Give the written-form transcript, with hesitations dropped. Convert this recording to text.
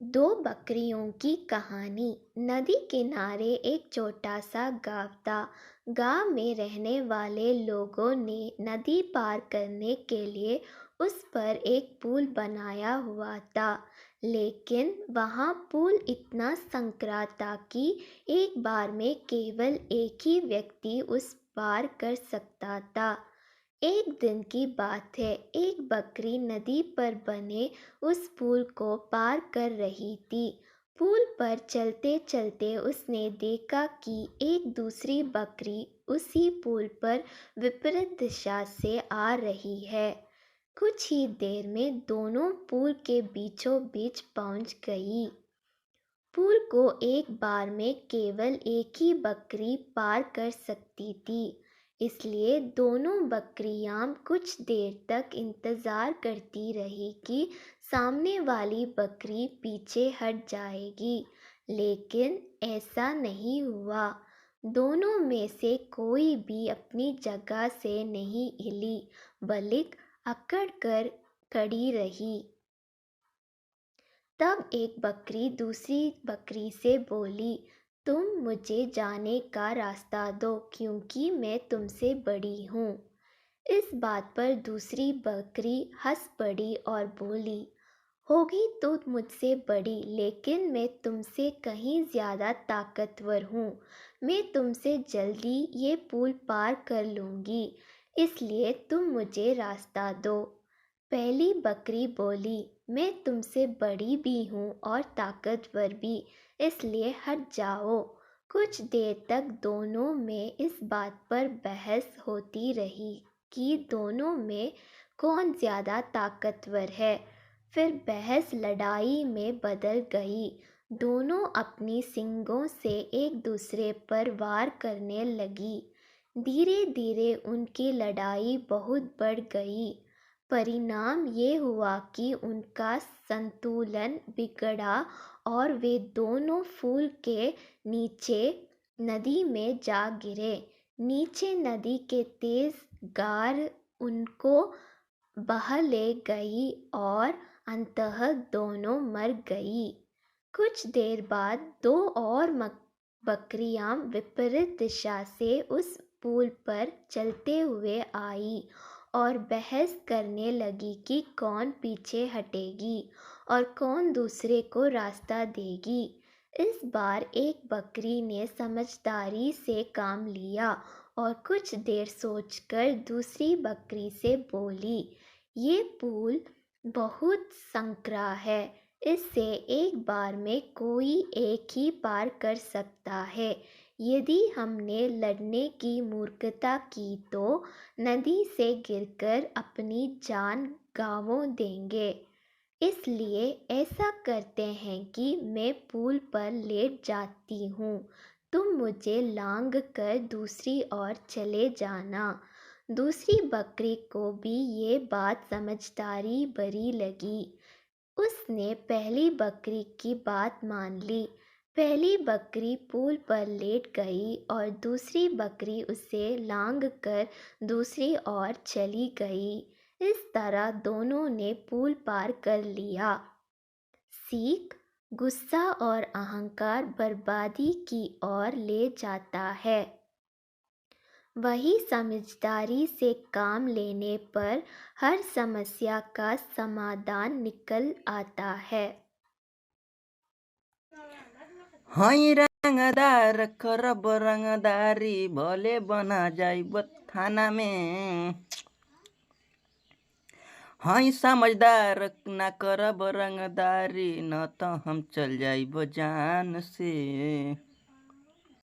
दो बकरियों की कहानी। नदी किनारे एक छोटा सा गांव था। गांव में रहने वाले लोगों ने नदी पार करने के लिए उस पर एक पुल बनाया हुआ था। लेकिन वहाँ पुल इतना संकरा था कि एक बार में केवल एक ही व्यक्ति उस पार कर सकता था। एक दिन की बात है, एक बकरी नदी पर बने उस पुल को पार कर रही थी। पुल पर चलते चलते उसने देखा कि एक दूसरी बकरी उसी पुल पर विपरीत दिशा से आ रही है। कुछ ही देर में दोनों पुल के बीचों बीच पहुंच गई। पुल को एक बार में केवल एक ही बकरी पार कर सकती थी, इसलिए दोनों बकरियां कुछ देर तक इंतजार करती रही कि सामने वाली बकरी पीछे हट जाएगी। लेकिन ऐसा नहीं हुआ। दोनों में से कोई भी अपनी जगह से नहीं हिली, बल्कि अकड़ कर खड़ी रही। तब एक बकरी दूसरी बकरी से बोली, तुम मुझे जाने का रास्ता दो क्योंकि मैं तुमसे बड़ी हूँ। इस बात पर दूसरी बकरी हंस पड़ी और बोली, होगी तो मुझसे बड़ी, लेकिन मैं तुमसे कहीं ज़्यादा ताकतवर हूँ। मैं तुमसे जल्दी ये पुल पार कर लूँगी, इसलिए तुम मुझे रास्ता दो। पहली बकरी बोली, मैं तुमसे बड़ी भी हूँ और ताकतवर भी, इसलिए हट जाओ। कुछ देर तक दोनों में इस बात पर बहस होती रही कि दोनों में कौन ज़्यादा ताकतवर है। फिर बहस लड़ाई में बदल गई। दोनों अपनी सींगों से एक दूसरे पर वार करने लगी। धीरे धीरे उनकी लड़ाई बहुत बढ़ गई। परिणाम ये हुआ कि उनका संतुलन बिगड़ा और वे दोनों फूल के नीचे नदी में जा गिरे। नीचे नदी के तेज गार उनको बहा ले गई और अंततः दोनों मर गई। कुछ देर बाद दो और बकरियां विपरीत दिशा से उस पुल पर चलते हुए आई और बहस करने लगी कि कौन पीछे हटेगी और कौन दूसरे को रास्ता देगी। इस बार एक बकरी ने समझदारी से काम लिया और कुछ देर सोचकर दूसरी बकरी से बोली, ये पुल बहुत संकरा है, इससे एक बार में कोई एक ही पार कर सकता है। यदि हमने लड़ने की मूर्खता की तो नदी से गिरकर अपनी जान गंवा देंगे। इसलिए ऐसा करते हैं कि मैं पुल पर लेट जाती हूँ, तुम मुझे लांघ कर दूसरी ओर चले जाना। दूसरी बकरी को भी ये बात समझदारी भरी लगी। उसने पहली बकरी की बात मान ली। पहली बकरी पुल पर लेट गई और दूसरी बकरी उसे लांघ कर दूसरी ओर चली गई। इस तरह दोनों ने पुल पार कर लिया। सीख, गुस्सा और अहंकार बर्बादी की ओर ले जाता है, वही समझदारी से काम लेने पर हर समस्या का समाधान निकल आता है। हई रंगदार करब रंगदारी भले बना जाइब थाना में। हई समझदार ना करब रंगदारी न तो हम चल जाइब जान से।